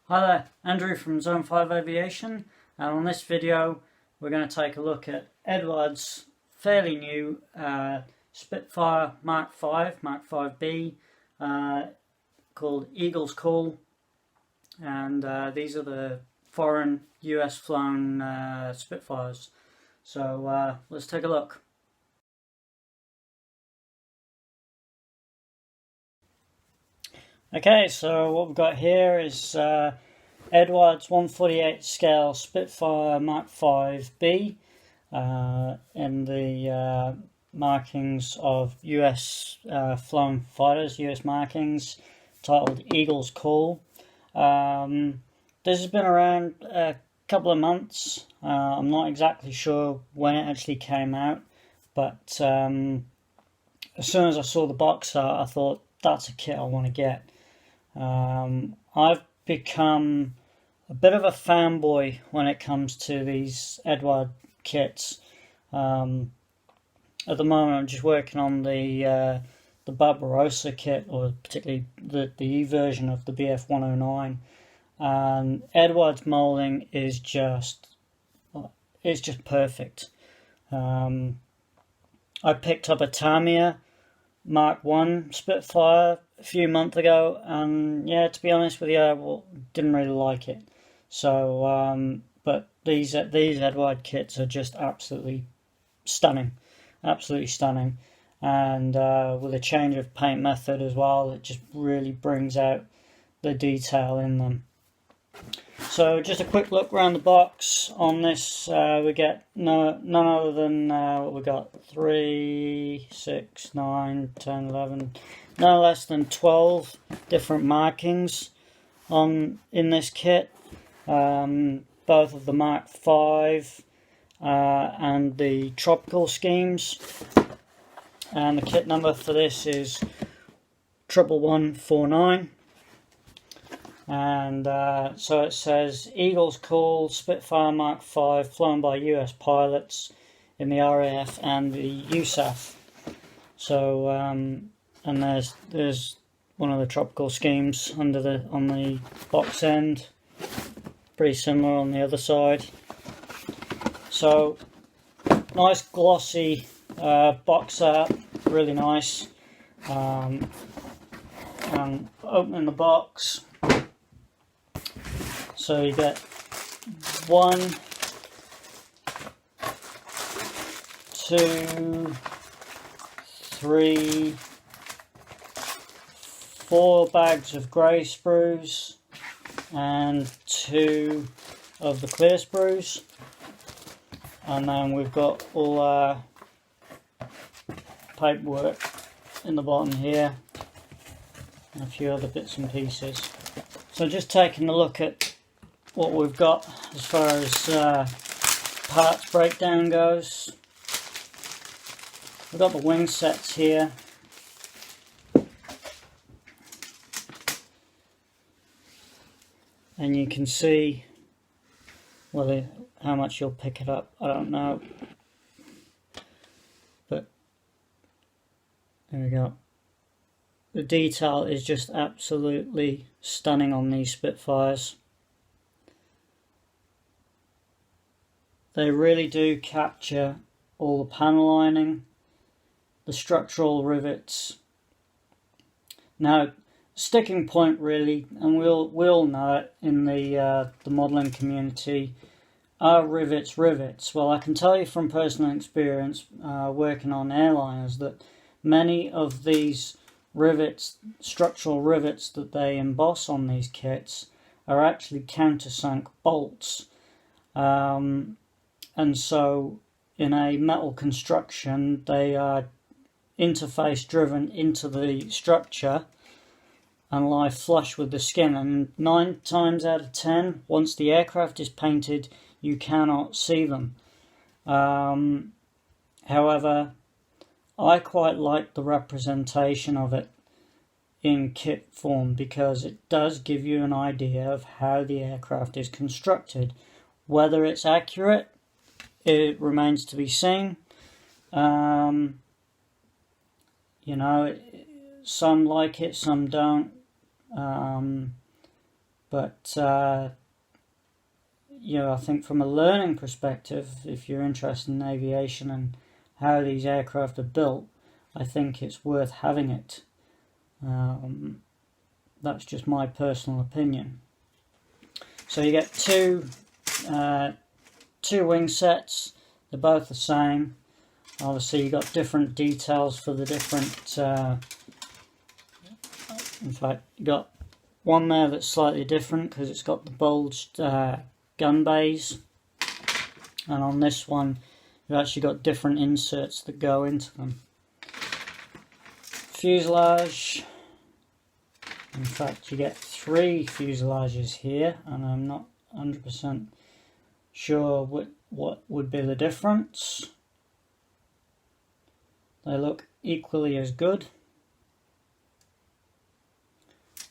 Hi there, Andrew from Zone 5 Aviation, and on this video we're going to take a look at Eduard's fairly new Spitfire Mk.V called Eagles Call, and these are the foreign US flown Spitfires. So let's take a look. Okay, so what we've got here is Eduard's 1/48 scale Spitfire Mk.V in the markings of US flown fighters, US markings, titled Eagles Call. This has been around a couple of months. I'm not exactly sure when it actually came out, but as soon as I saw the box art, I thought that's a kit I want to get. I've become a bit of a fanboy when it comes to these Eduard kits. At the moment, I'm just working on the Barbarossa kit, or particularly the E version of the BF109, and Eduard's molding is just perfect. I picked up a Tamiya Mark 1 Spitfire a few months ago, and yeah, to be honest with you, I didn't really like it. So, but these Eduard kits are just absolutely stunning, and with a change of paint method as well, it just really brings out the detail in them. So just a quick look around the box on this. We get none other than what we got: 3, 6, 9, 10, 11, no less than 12 different markings in this kit. Both of the Mark V and the tropical schemes. And the kit number for this is 11149. And so it says Eagles Call Spitfire Mk.V flown by US pilots in the RAF and the USAF. So and there's one of the tropical schemes on the box end, pretty similar on the other side. So nice glossy box art, really nice. And opening the box, so you get 1, 2, 3, 4 bags of grey sprues and 2 of the clear sprues, and then we've got all our paperwork in the bottom here and a few other bits and pieces. So just taking a look at what we've got as far as parts breakdown goes. We've got the wing sets here. And you can see how much you'll pick it up, I don't know. But there we go. The detail is just absolutely stunning on these Spitfires. They really do capture all the panel lining, the structural rivets. Now, sticking point really, and we all know it in the modelling community, are rivets. Well, I can tell you from personal experience working on airliners that many of these rivets, structural rivets that they emboss on these kits, are actually countersunk bolts. And so in a metal construction, they are interface driven into the structure and lie flush with the skin, and 9 times out of 10, once the aircraft is painted, you cannot see them. However, I quite like the representation of it in kit form, because it does give you an idea of how the aircraft is constructed. Whether it's accurate, it remains to be seen. You know, some like it, some don't. But you know, I think from a learning perspective, if you're interested in aviation and how these aircraft are built, I think it's worth having it. That's just my personal opinion. So you get two wing sets. They're both the same. Obviously, you got different details for the different. In fact, you got one there that's slightly different because it's got the bulged gun bays, and on this one, you've actually got different inserts that go into them. Fuselage. In fact, you get 3 fuselages here, and I'm not 100% sure what would be the difference. They look equally as good.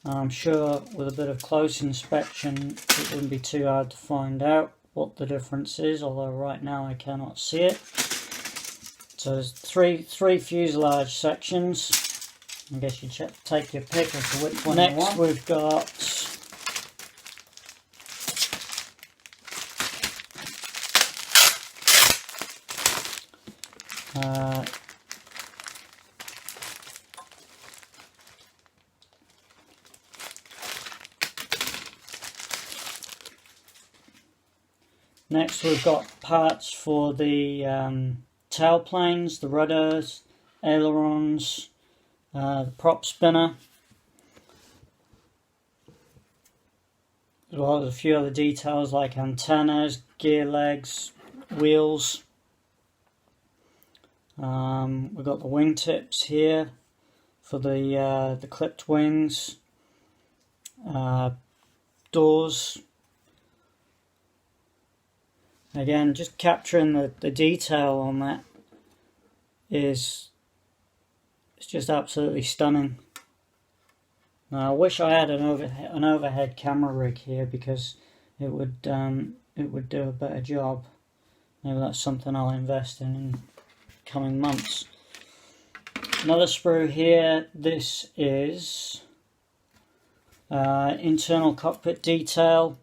I'm sure with a bit of close inspection it wouldn't be too hard to find out what the difference is, although right now I cannot see it. So there's three fuselage sections. I guess you take your pick as to which one you want. Next we've got next we've got parts for the tailplanes, the rudders, ailerons, the prop spinner, as well as a few other details like antennas, gear legs, wheels. We've got the wingtips here for the clipped wings, doors. Again, just capturing the detail on that it's just absolutely stunning. Now, I wish I had an overhead camera rig here because it would do a better job. Maybe that's something I'll invest in coming months. Another sprue here. This is internal cockpit detail.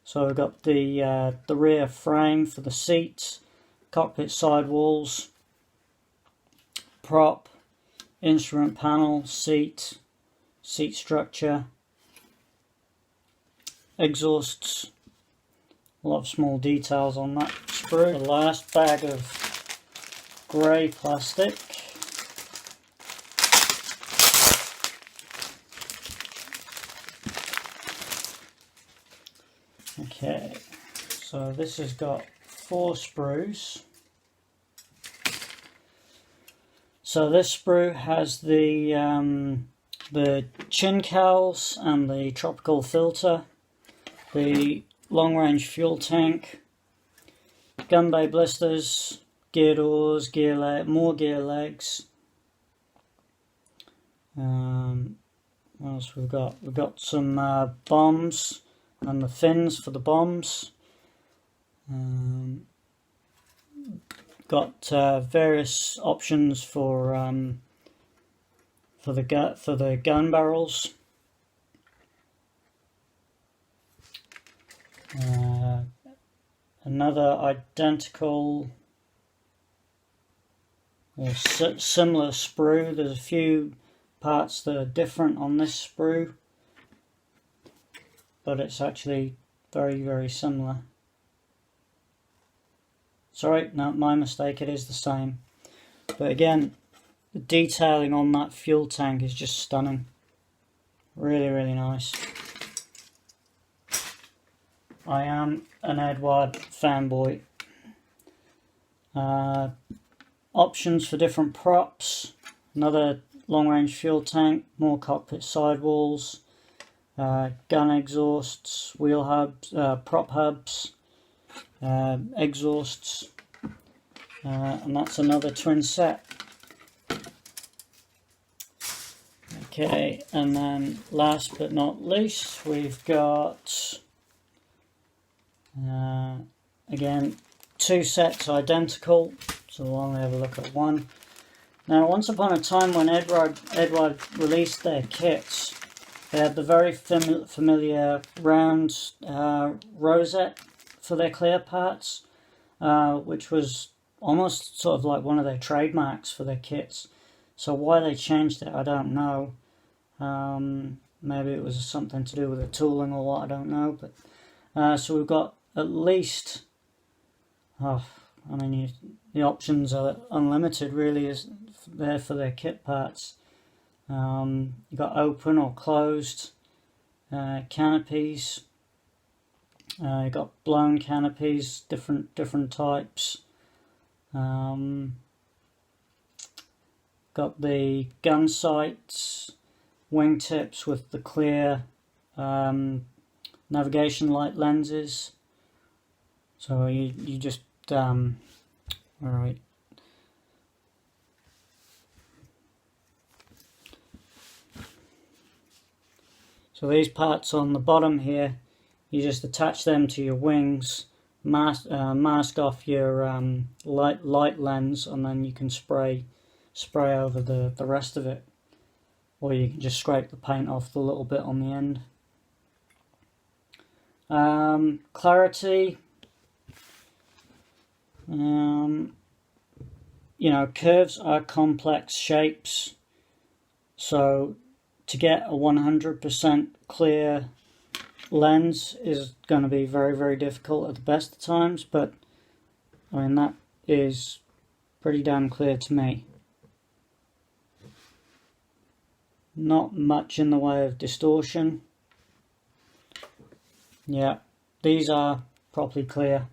So we've got the rear frame for the seats, cockpit sidewalls, prop, instrument panel, seat structure, exhausts. A lot of small details on that sprue. The last bag of grey plastic. Okay, so this has got 4 sprues. So this sprue has the chin cowls and the tropical filter, the long-range fuel tank, gun bay blisters, gear doors, more gear legs. What else we've got? We've got some bombs and the fins for the bombs. Got various options for the gun barrels. Another identical or similar sprue. There's a few parts that are different on this sprue, but it's actually very, very similar. Sorry, no, my mistake, it is the same. But again, the detailing on that fuel tank is just stunning. Really, really nice. I am an Eduard fanboy. Options for different props. Another long-range fuel tank, more cockpit sidewalls, gun exhausts, wheel hubs, prop hubs, exhausts, and that's another twin set. Okay, and then last but not least, we've got again 2 sets identical, so we'll only have a look at one. Now, once upon a time when Eduard released their kits, They had the very familiar round rosette for their clear parts, which was almost sort of like one of their trademarks for their kits. So why they changed it, I don't know. Maybe it was something to do with the tooling or what, I don't know. But so we've got at least, the options are unlimited really, is there for their kit parts. You've got open or closed canopies. You've got blown canopies, different types. Got the gun sights, wingtips with the clear navigation light lenses. So you just alright. So these parts on the bottom here, you just attach them to your wings, mask off your light lens, and then you can spray over the rest of it, or you can just scrape the paint off the little bit on the end. Clarity, curves are complex shapes, so to get a 100% clear lens is going to be very, very difficult at the best of times, but that is pretty damn clear to me. Not much in the way of distortion. Yeah, these are properly clear.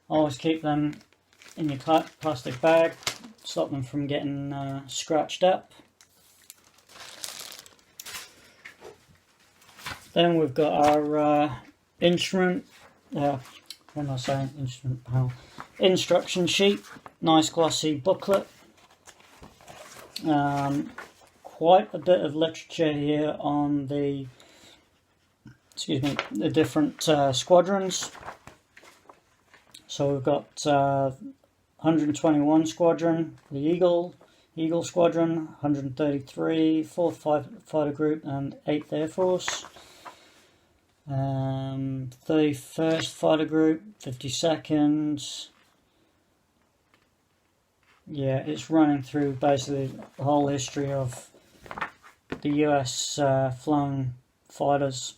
Always keep them in your plastic bag, stop them from getting scratched up. Then we've got our instruction sheet, nice glossy booklet. Quite a bit of literature here on the different squadrons. So we've got 121 Squadron, the Eagle Squadron, 133, 4th Fighter Group and 8th Air Force. 31st Fighter Group, 52nd. Yeah, it's running through basically the whole history of the US flown fighters.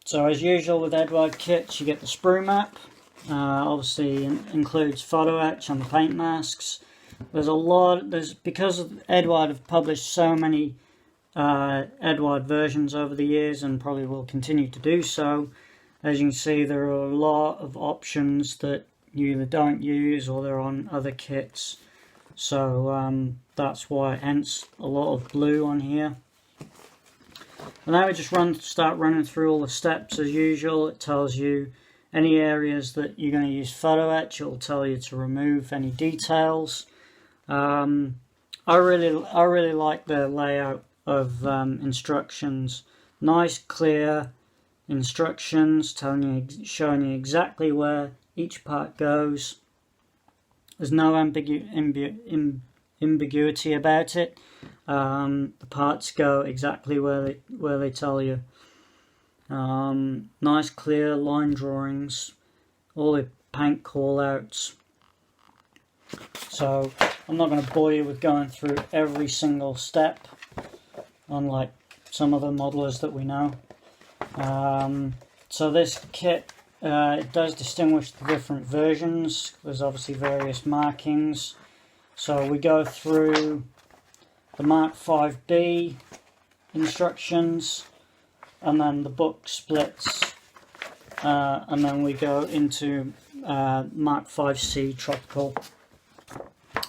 So as usual with Eduard kits, you get the sprue map. Obviously includes photo etch on the paint masks. Because Eduard have published so many Eduard versions over the years, and probably will continue to do so. As you can see, there are a lot of options that you either don't use or they're on other kits. So that's why, hence a lot of blue on here. And now we just start running through all the steps as usual. It tells you any areas that you're going to use photo etch. It will tell you to remove any details. I really like the layout of instructions. Nice, clear instructions showing you exactly where each part goes. There's no ambiguity about it. The parts go exactly where they tell you. Nice, clear line drawings. All the paint call-outs. So I'm not going to bore you with going through every single step, unlike some other modelers that we know. So this kit, it does distinguish the different versions. There's obviously various markings. So we go through the Mk.V instructions, and then the book splits, and then we go into Mk.V Tropical,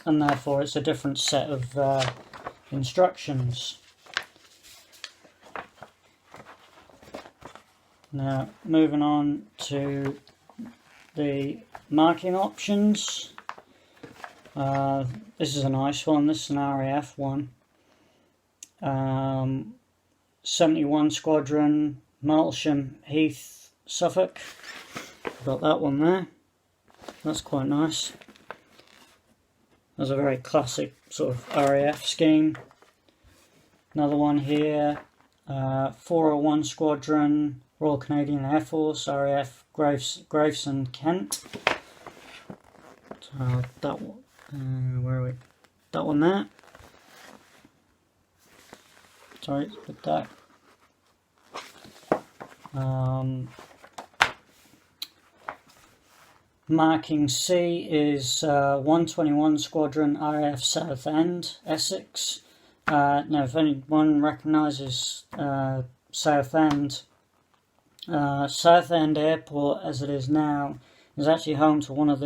and therefore it's a different set of instructions. Now moving on to the marking options. This is a nice one. This is an RAF one. 71 Squadron, Martlesham Heath, Suffolk. Got that one there. That's quite nice. There's a very classic sort of RAF scheme. Another one here, 401 Squadron, Royal Canadian Air Force, RAF Gravesend, Kent. So that one, where are we? That one there. Sorry, it's a bit dark. Marking C is 121 Squadron, RAF Southend, Essex. Now, if anyone recognises Southend, Southend Airport, as it is now, is actually home to one of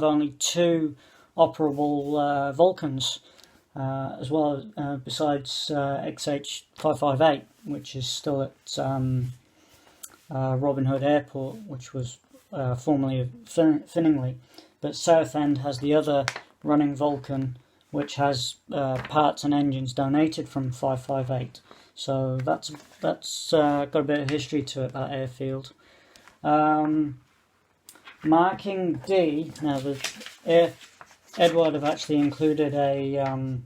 only two operable Vulcans, as well besides XH558, which is still at Robin Hood Airport, which was formerly Finningley. But Southend has the other running Vulcan, which has parts and engines donated from 558. So that's got a bit of history to it, that airfield. Marking D. Now Eduard have actually included an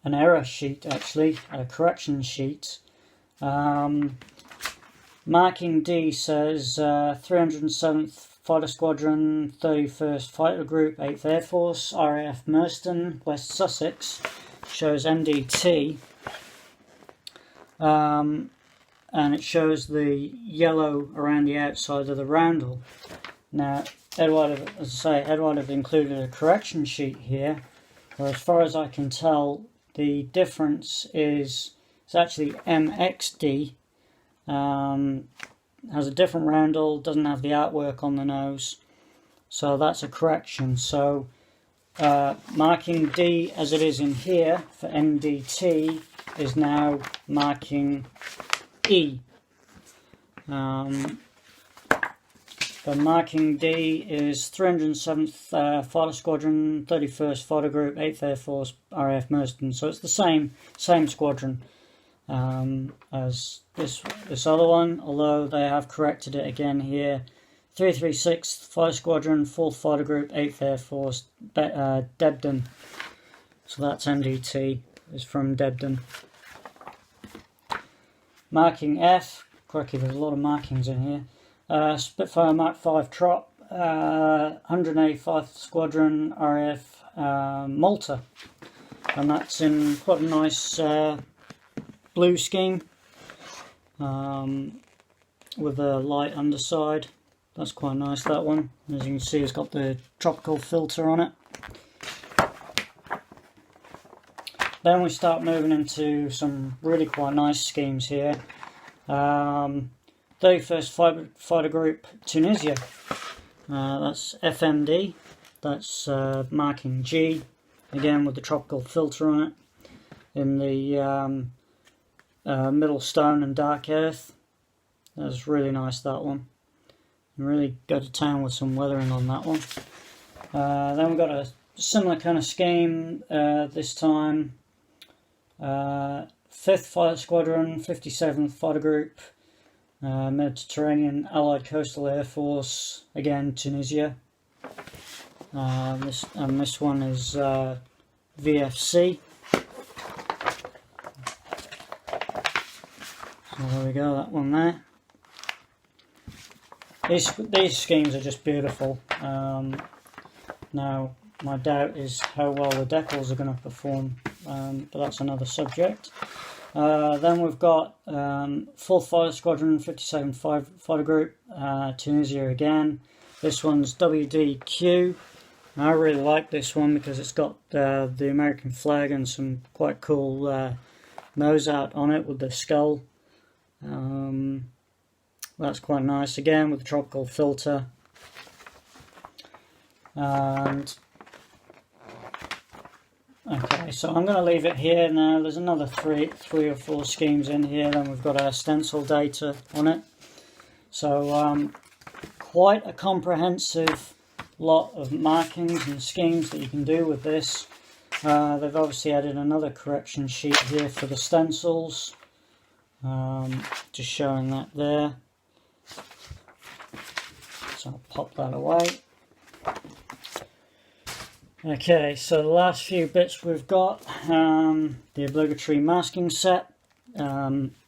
error sheet, actually a correction sheet. Marking D says 307th Fighter Squadron, 31st Fighter Group, 8th Air Force, RAF Merston, West Sussex, shows MDT, and it shows the yellow around the outside of the roundel. Now, Eduard have included a correction sheet here, where as far as I can tell, the difference is it's actually MXD. Has a different roundel, doesn't have the artwork on the nose, so that's a correction. So marking D as it is in here for MDT is now marking E. The marking D is 307th Fighter Squadron, 31st Fighter Group, 8th Air Force, RAF Merston. So it's the same squadron as this other one, although they have corrected it again here. 336th Fighter Squadron, 4th Fighter Group, 8th Air Force, Debden. So that's MDT, is from Debden. Marking F, crikey, there's a lot of markings in here. Spitfire Mk.V Trop, 185th Squadron, RAF Malta. And that's in quite a nice blue scheme, with a light underside. That's quite nice, that one. As you can see, it's got the tropical filter on it. Then we start moving into some really quite nice schemes here. 31st Fighter Group, Tunisia. That's FMD. That's marking G, again with the tropical filter on it, in the middle stone and dark earth. That's really nice, that one. Really go to town with some weathering on that one. Then we've got a similar kind of scheme this time. 5th Fighter Squadron, 57th Fighter Group, Mediterranean Allied Coastal Air Force, again Tunisia. This one is VFC. So there we go, that one there. These schemes are just beautiful. Now, my doubt is how well the decals are going to perform, but that's another subject. Then we've got 4th Fighter Squadron, 57th Fighter Group, Tunisia again. This one's WDQ. I really like this one because it's got the American flag and some quite cool nose art on it with the skull. That's quite nice, again with the tropical filter. And okay, so I'm going to leave it here now. There's another three or four schemes in here. Then we've got our stencil data on it. So quite a comprehensive lot of markings and schemes that you can do with this. They've obviously added another correction sheet here for the stencils. Just showing that there. So I'll pop that away. Okay, so the last few bits we've got, the obligatory masking set,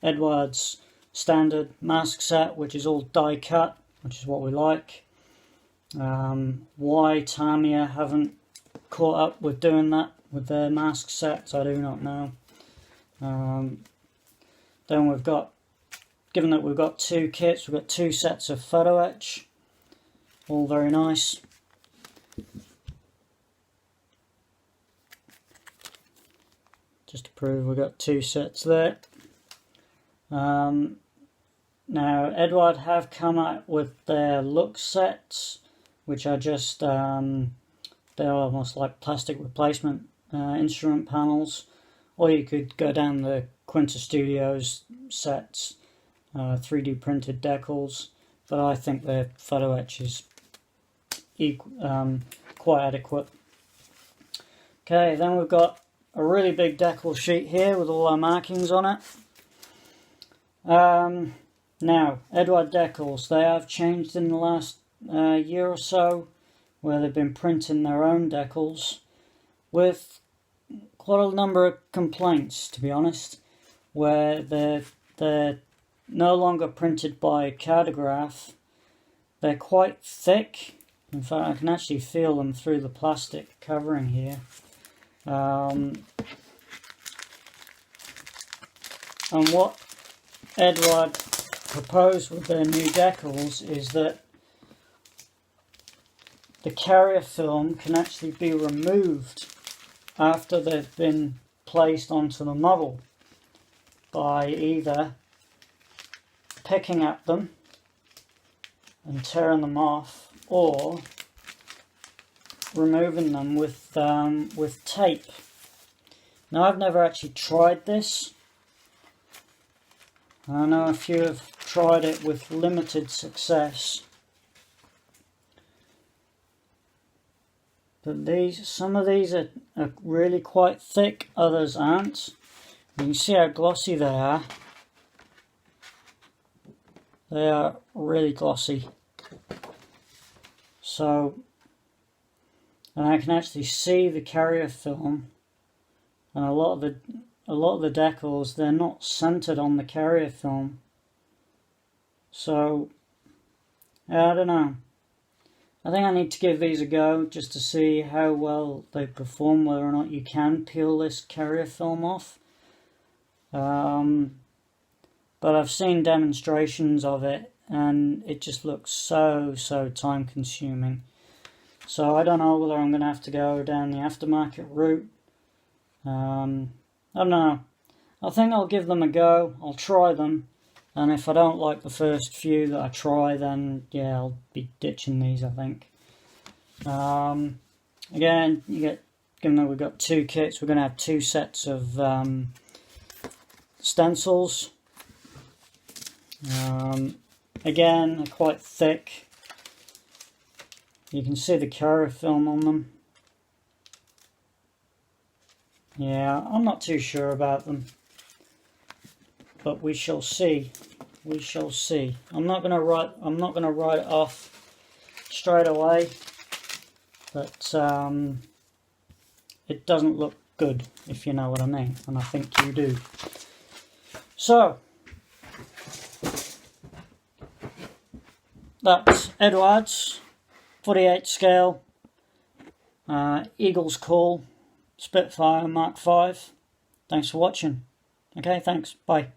Eduard's standard mask set, which is all die cut, which is what we like. Why Tamiya haven't caught up with doing that with their mask sets, I do not know. Then we've got, given that we've got two kits, we've got two sets of photo etch, all very nice. Just to prove we've got two sets there. Now Eduard have come out with their look sets, which are just they're almost like plastic replacement instrument panels, or you could go down the Quinta Studios sets, 3D printed decals, but I think their photo etch is quite adequate. Okay, then we've got a really big decal sheet here with all our markings on it. Now, Eduard decals, they have changed in the last year or so, where they've been printing their own decals with quite a number of complaints, to be honest, where they're no longer printed by cardograph. They're quite thick. In fact, I can actually feel them through the plastic covering here. And what Eduard proposed with their new decals is that the carrier film can actually be removed after they've been placed onto the model by either picking at them and tearing them off, or removing them with tape. Now, I've never actually tried this. I know a few have tried it with limited success, but some of these are really quite thick, others aren't. You can see how glossy they are. They are really glossy. So, and I can actually see the carrier film, and a lot of the decals, they're not centered on the carrier film. So, I don't know. I think I need to give these a go just to see how well they perform, whether or not you can peel this carrier film off. But I've seen demonstrations of it, and it just looks so time consuming. So I don't know whether I'm going to have to go down the aftermarket route. I don't know. I think I'll give them a go. I'll try them, and if I don't like the first few that I try, then yeah, I'll be ditching these, I think. Again, given that we've got two kits, we're going to have two sets of stencils. Again, they're quite thick. You can see the carrier film on them. Yeah, I'm not too sure about them, but we shall see. We shall see. I'm not gonna write it off straight away, but it doesn't look good, if you know what I mean, and I think you do. So that's Eduard's 48 scale Eagles Call Spitfire Mk.V. Thanks for watching. Okay, thanks. Bye.